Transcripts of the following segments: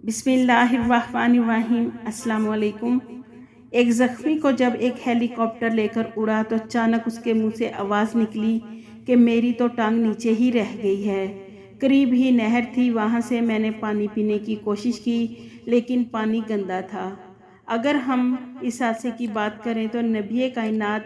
बिस्मिल्लाहिर्रहमानिर्रहीम। अस्सलाम वालेकुम। एक ज़ख्मी को जब एक हेलीकॉप्टर लेकर उड़ा तो अचानक उसके मुंह से आवाज़ निकली कि मेरी तो टांग नीचे ही रह गई है। करीब ही नहर थी, वहाँ से मैंने पानी पीने की कोशिश की लेकिन पानी गंदा था। अगर हम इस हादसे की बात करें तो नबी कायनात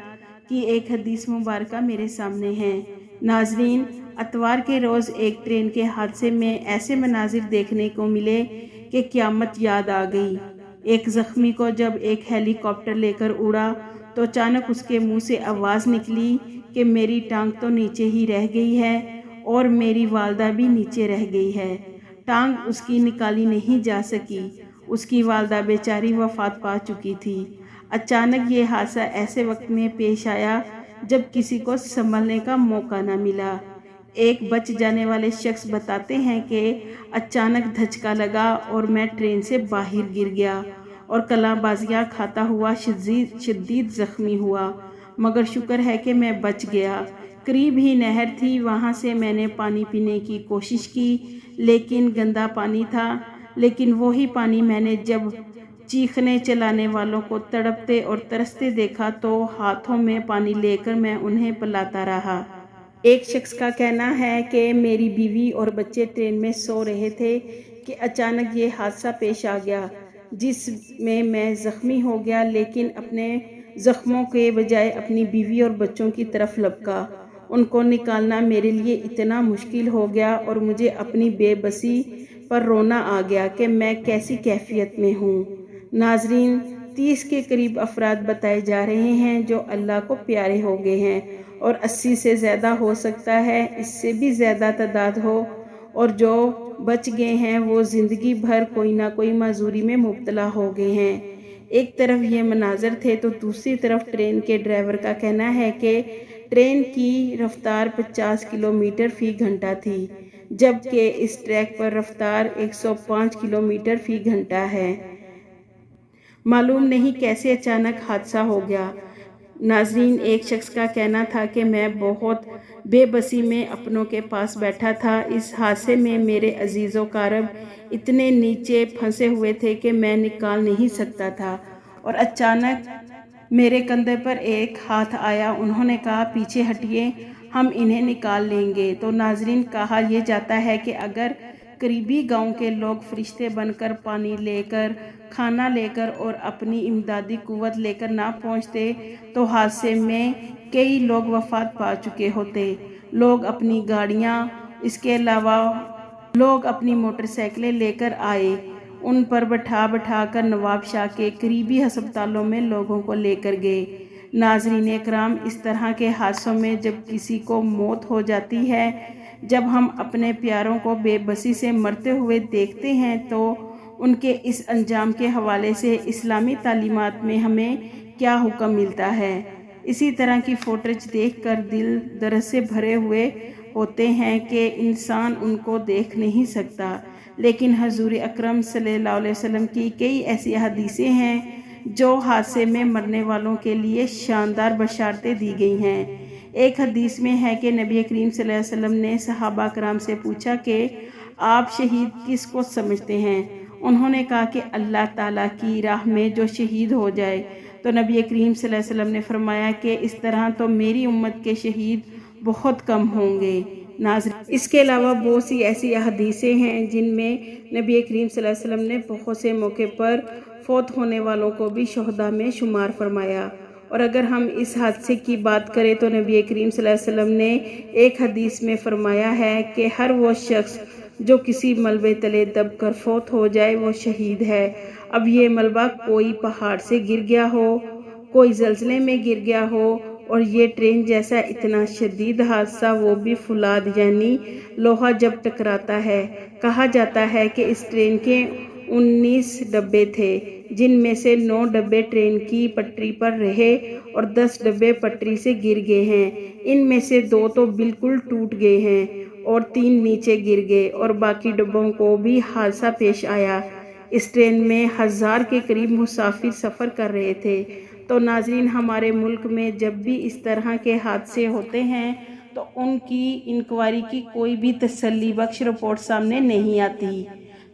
की एक हदीस मुबारक मेरे सामने है। नाजरीन, अतवार के रोज़ एक ट्रेन के हादसे में ऐसे मनाजिर देखने को मिले कि क़यामत याद आ गई। एक ज़ख्मी को जब एक हेलीकॉप्टर लेकर उड़ा तो अचानक उसके मुंह से आवाज़ निकली कि मेरी टांग तो नीचे ही रह गई है और मेरी वालदा भी नीचे रह गई है। टांग उसकी निकाली नहीं जा सकी। उसकी वालदा बेचारी वफ़ात पा चुकी थी। अचानक ये हादसा ऐसे वक्त में पेश आया जब किसी को संभलने का मौका न मिला। एक बच जाने वाले शख्स बताते हैं कि अचानक धचका लगा और मैं ट्रेन से बाहर गिर गया और कलाबाजियाँ खाता हुआ शदीद ज़ख्मी हुआ, मगर शुक्र है कि मैं बच गया। करीब ही नहर थी, वहाँ से मैंने पानी पीने की कोशिश की लेकिन गंदा पानी था। लेकिन वही पानी मैंने जब चीखने चलाने वालों को तड़पते और तरसते देखा तो हाथों में पानी लेकर मैं उन्हें पिलाता रहा। एक शख्स का कहना है कि मेरी बीवी और बच्चे ट्रेन में सो रहे थे कि अचानक ये हादसा पेश आ गया जिसमें मैं ज़ख्मी हो गया, लेकिन अपने ज़ख्मों के बजाय अपनी बीवी और बच्चों की तरफ लपका। उनको निकालना मेरे लिए इतना मुश्किल हो गया और मुझे अपनी बेबसी पर रोना आ गया कि मैं कैसी कैफियत में हूँ। नाजरीन, 30 के करीब अफराद बताए जा रहे हैं जो अल्लाह को प्यारे हो गए हैं और 80 से ज़्यादा हो सकता है, इससे भी ज़्यादा तादाद हो, और जो बच गए हैं वो ज़िंदगी भर कोई ना कोई माजूरी में मुब्तला हो गए हैं। एक तरफ ये मनाजर थे तो दूसरी तरफ ट्रेन के ड्राइवर का कहना है कि ट्रेन की रफ्तार 50 किलोमीटर फ़ी घंटा थी, जबकि इस ट्रैक पर रफ्तार 105 किलोमीटर फ़ी घंटा है। मालूम नहीं कैसे अचानक हादसा हो गया। नाजरीन, एक शख्स का कहना था कि मैं बहुत बेबसी में अपनों के पास बैठा था। इस हादसे में मेरे अजीज़ो कारब इतने नीचे फंसे हुए थे कि मैं निकाल नहीं सकता था और अचानक मेरे कंधे पर एक हाथ आया। उन्होंने कहा, पीछे हटिए, हम इन्हें निकाल लेंगे। तो नाजरीन, कहा यह जाता है कि अगर करीबी गांव के लोग फरिश्ते बनकर पानी लेकर, खाना लेकर और अपनी इमदादी कुव्वत लेकर ना पहुंचते तो हादसे में कई लोग वफात पा चुके होते। लोग अपनी गाड़ियां, इसके अलावा लोग अपनी मोटरसाइकिलें लेकर आए, उन पर बैठा कर नवाब शाह के करीबी अस्पतालों में लोगों को लेकर गए। नाजरीन कराम, इस तरह के हादसों में जब किसी को मौत हो जाती है, जब हम अपने प्यारों को बेबसी से मरते हुए देखते हैं तो उनके इस अंजाम के हवाले से इस्लामी तालीमात में हमें क्या हुक्म मिलता है। इसी तरह की फोटोज देखकर दिल दर्द से भरे हुए होते हैं कि इंसान उनको देख नहीं सकता, लेकिन हजूर अकरम सल्लल्लाहु अलैहि वसल्लम की कई ऐसी हदीसें हैं जो हादसे में मरने वालों के लिए शानदार बशारतें दी गई हैं। एक हदीस में है कि नबी करीम सल्लल्लाहु अलैहि वसल्लम ने सहाबा कराम से पूछा कि आप शहीद किसको समझते हैं। उन्होंने कहा कि अल्लाह ताला की राह में जो शहीद हो जाए। तो नबी करीम सल्लल्लाहु अलैहि वसल्लम ने फरमाया कि इस तरह तो मेरी उम्मत के शहीद बहुत कम होंगे। नाज़रीन, इसके अलावा बहुत सी ऐसी हदीसें हैं जिनमें नबी करीम सल्लल्लाहु अलैहि वसल्लम ने बहुत से मौके पर फौत होने वालों को भी शहदा में शुमार फरमाया। और अगर हम इस हादसे की बात करें तो नबी करीम सल्लल्लाहु अलैहि वसल्लम ने एक हदीस में फरमाया है कि हर वो शख्स जो किसी मलबे तले दब कर फौत हो जाए वो शहीद है। अब ये मलबा कोई पहाड़ से गिर गया हो, कोई जलजले में गिर गया हो, और ये ट्रेन जैसा इतना शदीद हादसा, वो भी फुलाद यानी लोहा जब टकराता है। कहा जाता है कि इस ट्रेन के 19 डब्बे थे, जिनमें से 9 डब्बे ट्रेन की पटरी पर रहे और 10 डब्बे पटरी से गिर गए हैं। इनमें से 2 तो बिल्कुल टूट गए हैं और 3 नीचे गिर गए और बाकी डब्बों को भी हादसा पेश आया। इस ट्रेन में 1000 के करीब मुसाफिर सफ़र कर रहे थे। तो नाजरीन, हमारे मुल्क में जब भी इस तरह के हादसे होते हैं तो उनकी इंक्वायरी की कोई भी तसल्ली बख्श रिपोर्ट सामने नहीं आती।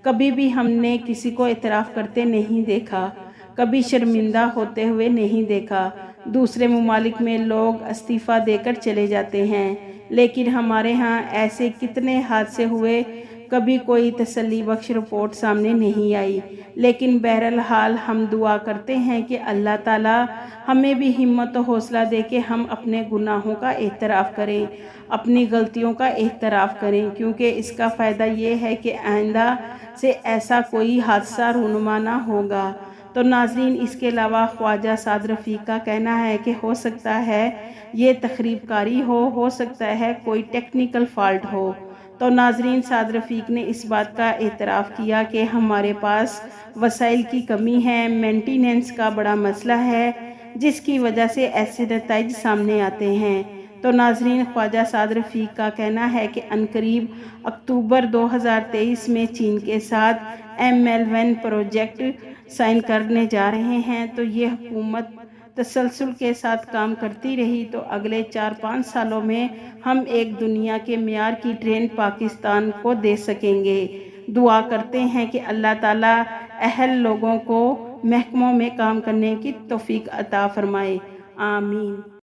کبھی بھی ہم نے کسی کو اعتراف کرتے نہیں دیکھا، کبھی شرمندہ ہوتے ہوئے نہیں دیکھا۔ دوسرے ممالک میں لوگ استعفیٰ دے کر چلے جاتے ہیں، لیکن ہمارے ہاں ایسے کتنے حادثے ہوئے، کبھی کوئی تسلی بخش رپورٹ سامنے نہیں آئی۔ لیکن بہرحال ہم دعا کرتے ہیں کہ اللہ تعالیٰ ہمیں بھی ہمت و حوصلہ دے کہ ہم اپنے گناہوں کا اعتراف کریں، اپنی غلطیوں کا اعتراف کریں، کیونکہ اس کا فائدہ یہ ہے کہ آئندہ سے ایسا کوئی حادثہ رونما نہ ہوگا۔ تو ناظرین، اس کے علاوہ خواجہ سعد رفیق کا کہنا ہے کہ ہو سکتا ہے یہ تخریب کاری ہو سکتا ہے کوئی ٹیکنیکل فالٹ ہو۔ تو ناظرین، سعد رفیق نے اس بات کا اعتراف کیا کہ ہمارے پاس وسائل کی کمی ہے، مینٹیننس کا بڑا مسئلہ ہے، جس کی وجہ سے ایسے نتائج سامنے آتے ہیں۔ تو ناظرین، خواجہ سعد رفیق کا کہنا ہے کہ عنقریب اکتوبر 2023 میں چین کے ساتھ ML1 پروجیکٹ سائن کرنے جا رہے ہیں۔ تو یہ حکومت تسلسل کے ساتھ کام کرتی رہی تو اگلے 4-5 سالوں میں ہم ایک دنیا کے معیار کی ٹرین پاکستان کو دے سکیں گے۔ دعا کرتے ہیں کہ اللہ تعالیٰ اہل لوگوں کو محکموں میں کام کرنے کی توفیق عطا فرمائے، آمین۔